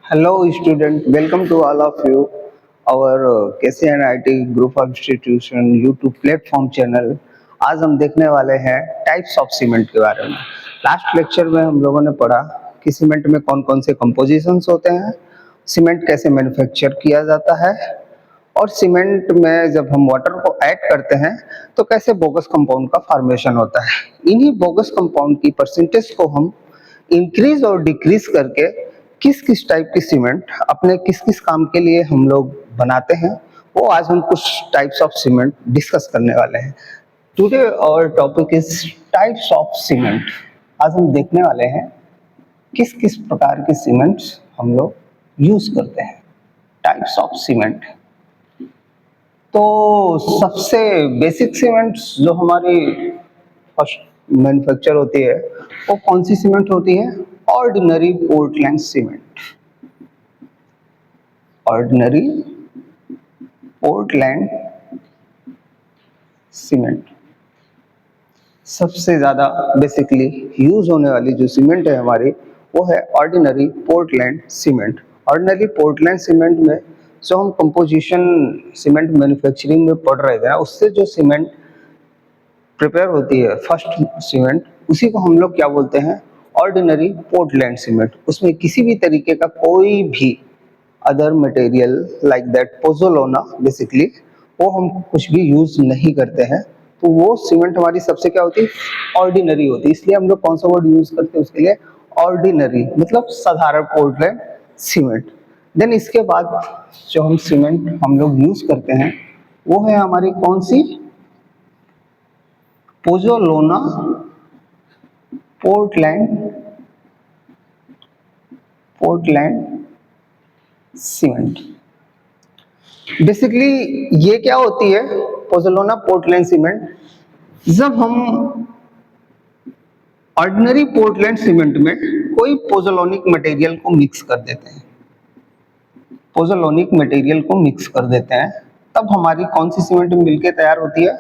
Hello, student. Welcome to all of you. Our KCNIT Group of Institution YouTube platform channel. आज हम देखने वाले हैं टाइप्स ऑफ सीमेंट के बारे में। लास्ट लेक्चर में हम लोगों ने पढ़ा कि सीमेंट में कौन कौन से कंपोजिशंस होते हैं, सीमेंट कैसे मैन्युफैक्चर किया जाता है, और सीमेंट में जब हम वाटर को ऐड करते हैं तो कैसे बोगस कंपाउंड का फॉर्मेशन होता है। इन्हीं बोगस कंपाउंड की परसेंटेज को हम इंक्रीज और डिक्रीज करके किस किस टाइप की सीमेंट अपने किस किस काम के लिए हम लोग बनाते हैं, वो आज हम कुछ टाइप्स ऑफ सीमेंट डिस्कस करने वाले हैं। Today our topic is types of cement. आज हम देखने वाले हैं किस किस प्रकार की सीमेंट्स हम लोग यूज करते हैं। Types of cement. तो सबसे बेसिक सीमेंट्स जो हमारी फर्स्ट मैन्युफैक्चर होती है वो कौन सी सीमेंट होती है? Ordinary Portland cement. Ordinary Portland cement सबसे ज्यादा बेसिकली यूज होने वाली जो सीमेंट है हमारी वो है ordinary Portland cement. Ordinary Portland cement में जो हम कंपोजिशन सीमेंट मैन्युफैक्चरिंग में पढ़ रहे थे उससे जो सीमेंट प्रिपेयर होती है फर्स्ट सीमेंट, उसी को हम लोग क्या बोलते हैं? Ordinary Portland cement. उसमें किसी भी तरीके का कोई भी other material like that pozzolana basically वो हम कुछ भी यूज नहीं करते हैं। तो वो सीमेंट हमारी सबसे क्या होती है? ऑर्डिनरी होती है। इसलिए हम लोग कौन सा वर्ड यूज करते हैं उसके लिए? ऑर्डिनरी, मतलब साधारण पोर्टलैंड सीमेंट। देन इसके बाद जो हम सीमेंट हम लोग यूज करते हैं वो है हमारी कौन सी? Pozzolana Portland cement. बेसिकली ये क्या होती है पोज़ोलाना पोर्टलैंड सीमेंट? जब हम ऑर्डिनरी पोर्टलैंड सीमेंट में कोई पोज़ोलानिक मटेरियल को मिक्स कर देते हैं, पोज़ोलानिक मटेरियल को मिक्स कर देते हैं, तब हमारी कौन सी सीमेंट मिलकर तैयार होती है?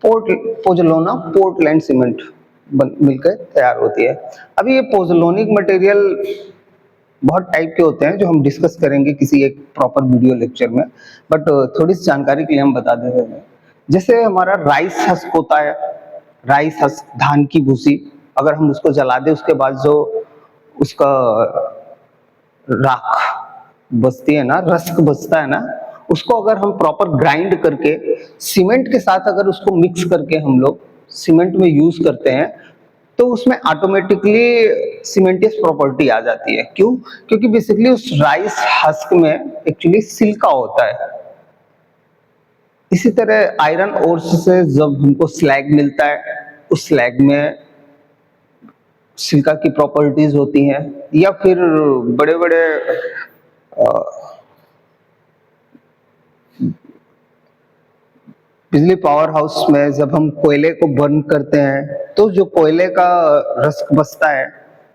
पोज़ोलाना पोर्टलैंड सीमेंट मिलकर तैयार होती है। अभी ये पोज़ोलानिक मटेरियल बहुत टाइप के होते हैं जो हम डिस्कस करेंगे किसी एक प्रॉपर वीडियो लेक्चर में, बट थोड़ी सी जानकारी के लिए हम बता देते हैं। जैसे हमारा राइस हस्क होता है, राइस हस्क, धान की भूसी, अगर हम उसको जला दें उसके बाद जो उसका राख बचती है ना, रस्क बचता है ना, उसको अगर हम प्रॉपर ग्राइंड करके सीमेंट के साथ अगर उसको मिक्स करके हम लोग सीमेंट में यूज करते हैं तो उसमें ऑटोमेटिकली सीमेंटियस प्रॉपर्टी आ जाती है। क्यों? क्योंकि बेसिकली उस राइस हस्क में एक्चुअली सिलिका होता है। इसी तरह आयरन ओर से जब हमको स्लैग मिलता है, उस स्लैग में सिलिका की प्रॉपर्टीज होती हैं। या फिर बड़े बड़े बिजली पावर हाउस में जब हम कोयले को बर्न करते हैं तो जो कोयले का रस्क बचता है,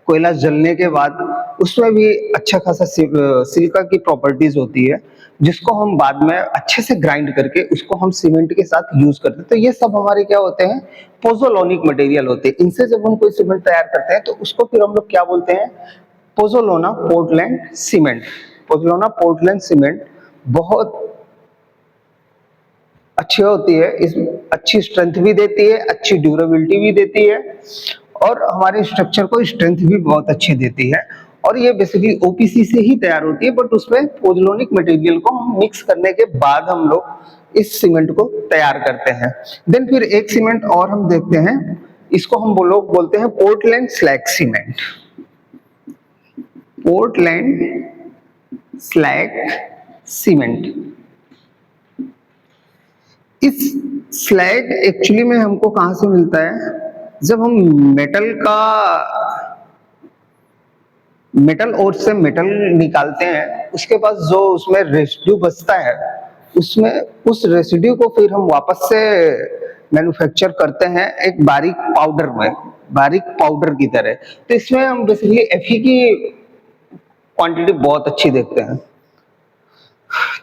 कोयला जलने के बाद उसमें भी अच्छा खासा सिलिका की प्रॉपर्टीज होती है, जिसको हम बाद में अच्छे से ग्राइंड करके उसको हम सीमेंट के साथ यूज करते हैं। तो ये सब हमारे क्या होते हैं? पोज़ोलानिक मटेरियल होते हैं। इनसे जब हम कोई सीमेंट तैयार करते हैं तो उसको फिर हम लोग क्या बोलते हैं? Pozzolana Portland cement. Pozzolana Portland cement बहुत अच्छी होती है, इस अच्छी स्ट्रेंथ भी देती है, अच्छी ड्यूरेबिलिटी भी देती है, और हमारे स्ट्रक्चर को स्ट्रेंथ भी बहुत अच्छी देती है। और ये बेसिकली ओपीसी से ही तैयार होती है, बट उसमें पोज़ोलानिक मटेरियल को हम मिक्स करने के बाद हम लोग इस सीमेंट को तैयार करते हैं। देन फिर एक सीमेंट और हम देखते हैं, इसको हम लोग बोलते हैं Portland slag cement. Portland slag cement. इस स्लैग एक्चुअली में हमको कहां से मिलता है? जब हम मेटल ओर से मेटल निकालते हैं, उसके बाद जो उसमें रेसिड्यू बचता है, उसमें उस रेसिड्यू को फिर हम वापस से मैन्युफैक्चर करते हैं एक बारीक पाउडर में, बारीक पाउडर की तरह। तो इसमें हम बेसिकली Fe की क्वांटिटी बहुत अच्छी देखते हैं।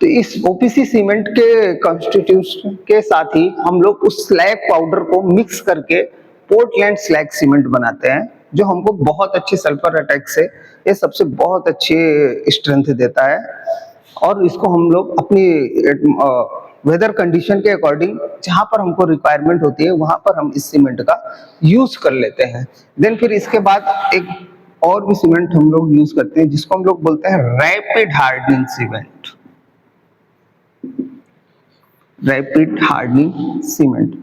तो इस ओपीसी सीमेंट के कॉन्स्टिट्यूशन के साथ ही हम लोग उस स्लैग पाउडर को मिक्स करके पोर्टलैंड स्लैग सीमेंट बनाते हैं। जो हमको बहुत अच्छे सल्फर अटैक से ये सबसे बहुत अच्छे स्ट्रेंथ देता है। और इसको हम लोग अपनी वेदर कंडीशन के अकॉर्डिंग जहाँ पर हमको रिक्वायरमेंट होती है वहाँ पर हम इस सीमेंट का यूज कर लेते हैं। देन फिर इसके बाद एक और भी सीमेंट हम लोग यूज करते हैं जिसको हम लोग बोलते हैं rapid hardening cement. Rapid hardening cement,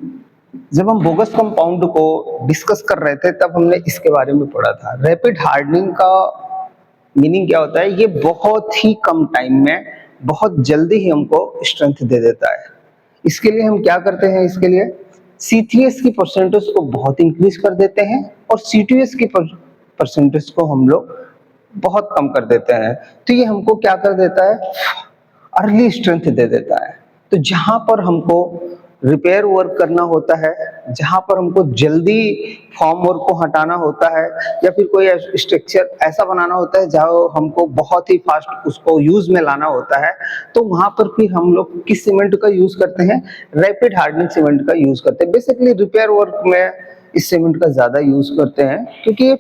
जब हम बोगस कंपाउंड को डिस्कस कर रहे थे तब हमने इसके बारे में पढ़ा था। रैपिड हार्डनिंग का मीनिंग क्या होता है? ये बहुत ही कम टाइम में बहुत जल्दी ही हमको स्ट्रेंथ दे देता है। इसके लिए हम क्या करते हैं? इसके लिए C3S की परसेंटेज को बहुत इंक्रीज कर देते हैं और C2S की परसेंटेज को हम लोग बहुत कम कर देते हैं। तो ये हमको क्या कर देता है? अर्ली स्ट्रेंथ दे देता है। तो जहां पर हमको रिपेयर वर्क करना होता है, जहां पर हमको जल्दी फॉर्म वर्क को हटाना होता है या फिर कोई स्ट्रक्चर ऐसा बनाना होता है जहां हमको बहुत ही फास्ट उसको यूज में लाना होता है, तो वहां पर फिर हम लोग किस सीमेंट का यूज करते हैं? रैपिड हार्डनिंग सीमेंट का यूज करते हैं। बेसिकली रिपेयर वर्क में इस सीमेंट का ज्यादा यूज करते हैं क्योंकि ये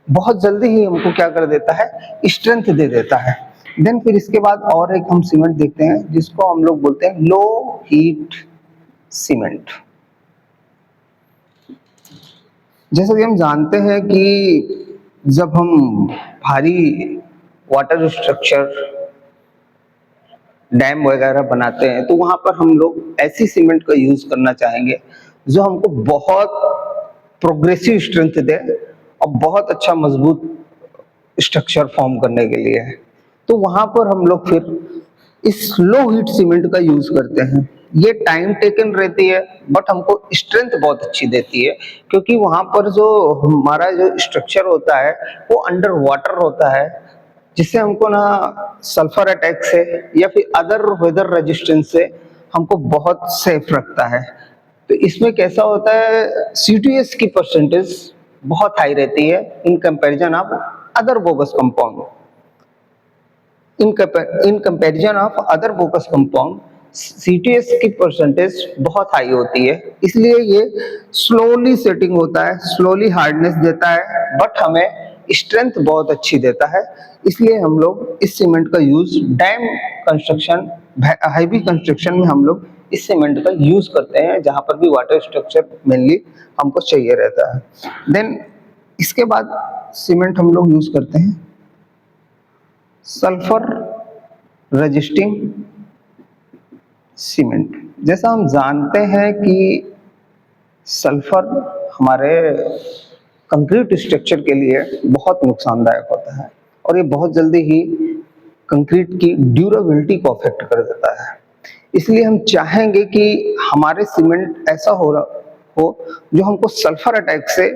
बहुत जल्दी ही हमको क्या कर देता है? स्ट्रेंथ दे देता है। देन फिर इसके बाद और एक हम सीमेंट देखते हैं जिसको हम लोग बोलते हैं लो हीट सीमेंट। जैसा कि हम जानते हैं कि जब हम भारी वाटर स्ट्रक्चर डैम वगैरह बनाते हैं तो वहां पर हम लोग ऐसी सीमेंट का यूज करना चाहेंगे जो हमको बहुत प्रोग्रेसिव स्ट्रेंथ दे और बहुत अच्छा मजबूत स्ट्रक्चर फॉर्म करने के लिए है। तो वहां पर हम लोग फिर इस लो हीट सीमेंट का यूज करते हैं। ये टाइम टेकन रहती है बट हमको स्ट्रेंथ बहुत अच्छी देती है क्योंकि वहां पर जो हमारा जो स्ट्रक्चर होता है वो अंडर वाटर होता है, जिससे हमको ना सल्फर अटैक से या फिर अदर वेदर रेजिस्टेंस से हमको बहुत सेफ रखता है। तो इसमें कैसा होता है? C2S की परसेंटेज बहुत हाई रहती है in comparison of other bogus compound. In comparison of other bogus compound C2S की परसेंटेज बहुत हाई होती है, इसलिए ये स्लोली सेटिंग होता है, स्लोली हार्डनेस देता है बट हमें स्ट्रेंथ बहुत अच्छी देता है। इसलिए हम लोग इस सीमेंट का use dam construction, heavy construction में हम लोग इस सीमेंट का यूज करते हैं जहां पर भी वाटर स्ट्रक्चर मेनली हमको चाहिए रहता है। देन इसके बाद सीमेंट हम लोग यूज करते हैं सल्फर रेजिस्टिंग सीमेंट। जैसा हम जानते हैं कि सल्फर हमारे कंक्रीट स्ट्रक्चर के लिए बहुत नुकसानदायक होता है और ये बहुत जल्दी ही कंक्रीट की ड्यूरेबिलिटी को अफेक्ट कर देता है। इसलिए हम चाहेंगे कि हमारे सीमेंट ऐसा हो जो हमको सल्फर अटैक से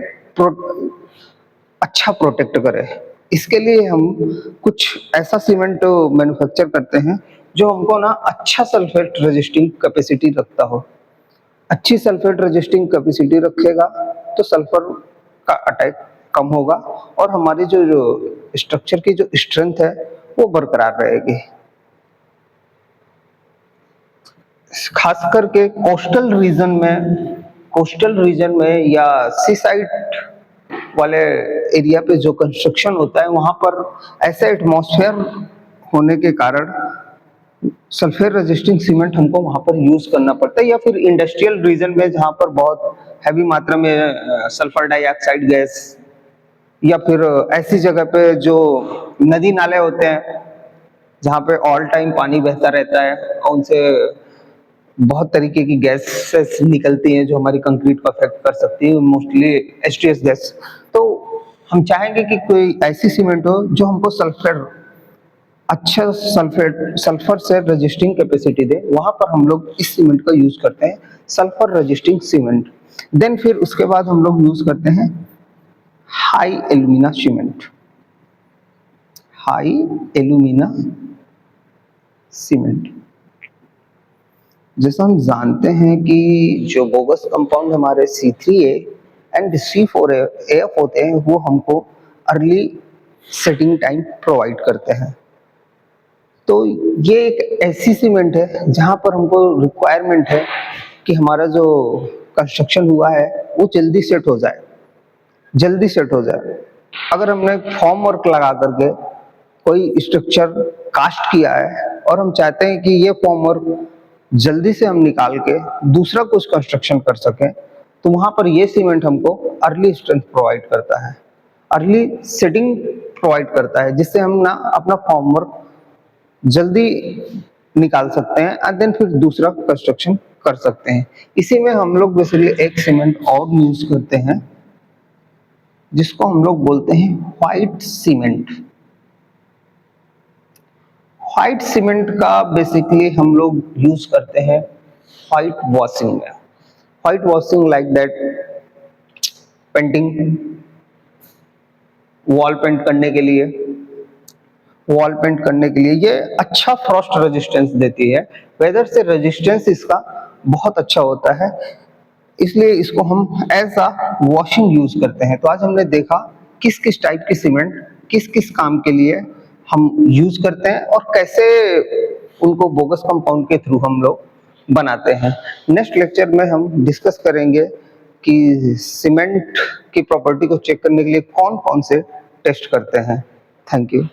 अच्छा प्रोटेक्ट करे। इसके लिए हम कुछ ऐसा सीमेंट मैन्युफैक्चर करते हैं जो हमको ना अच्छा सल्फेट रेजिस्टिंग कैपेसिटी रखता हो। अच्छी सल्फेट रेजिस्टिंग कैपेसिटी रखेगा तो सल्फर का अटैक कम होगा और हमारी जो स्ट्रक्चर की जो स्ट्रेंथ है वो बरकरार रहेगी। खास करके कोस्टल रीजन में या सी साइड वाले एरिया पे जो कंस्ट्रक्शन होता है वहां पर ऐसे एटमॉस्फेयर होने के कारण सल्फेट रेजिस्टिंग सीमेंट हमको वहां पर यूज करना पड़ता है, या फिर इंडस्ट्रियल रीजन में जहां पर बहुत हैवी मात्रा में सल्फर डाइऑक्साइड गैस, या फिर ऐसी जगह पे जो नदी नाले होते हैं जहां पे ऑल टाइम पानी बहता रहता है और उनसे बहुत तरीके की गैसेस निकलती हैं जो हमारी कंक्रीट को अफेक्ट कर सकती है, मोस्टली H2S गैस। तो हम चाहेंगे कि कोई ऐसी सीमेंट हो जो हमको अच्छा सल्फर से रजिस्टिंग कैपेसिटी दे, वहां पर हम लोग इस सीमेंट का यूज करते हैं सल्फर रजिस्टिंग सीमेंट। देन फिर उसके बाद हम लोग यूज करते हैं high alumina cement. High alumina cement, जैसा हम जानते हैं कि जो बोगस कंपाउंड हमारे C3A एंड C4AF होते हैं वो हमको अर्ली सेटिंग टाइम प्रोवाइड करते हैं। तो ये एक ऐसी सीमेंट है जहां पर हमको रिक्वायरमेंट है कि हमारा जो कंस्ट्रक्शन हुआ है वो जल्दी सेट हो जाए। जल्दी सेट हो जाए। अगर हमने फॉर्म वर्क लगा करके कोई स्ट्रक्चर कास्ट किया है और हम चाहते हैं कि ये फॉर्म वर्क जल्दी से हम निकाल के दूसरा कुछ कंस्ट्रक्शन कर सकें, तो वहां पर ये सीमेंट हमको अर्ली स्ट्रेंथ प्रोवाइड करता है, अर्ली सेटिंग प्रोवाइड करता है, जिससे हम ना अपना फॉर्म वर्क जल्दी निकाल सकते हैं एंड देन फिर दूसरा कंस्ट्रक्शन कर सकते हैं। इसी में हम लोग बेसिकली एक सीमेंट और यूज करते हैं जिसको हम लोग बोलते हैं व्हाइट सीमेंट। व्हाइट सीमेंट का बेसिकली हम लोग यूज करते हैं व्हाइट वॉशिंग में। White washing like that painting, wall paint करने के लिए, वॉल पेंट करने के लिए ये अच्छा फ्रॉस्ट रेजिस्टेंस देती है, वेदर से रेजिस्टेंस इसका बहुत अच्छा होता है, इसलिए इसको हम एज अ वॉशिंग यूज करते हैं। तो आज हमने देखा किस किस टाइप की सीमेंट किस किस काम के लिए हम यूज करते हैं और कैसे उनको बोगस कंपाउंड के थ्रू हम लोग बनाते हैं। नेक्स्ट लेक्चर में हम डिस्कस करेंगे कि सीमेंट की प्रॉपर्टी को चेक करने के लिए कौन कौन से टेस्ट करते हैं। Thank you.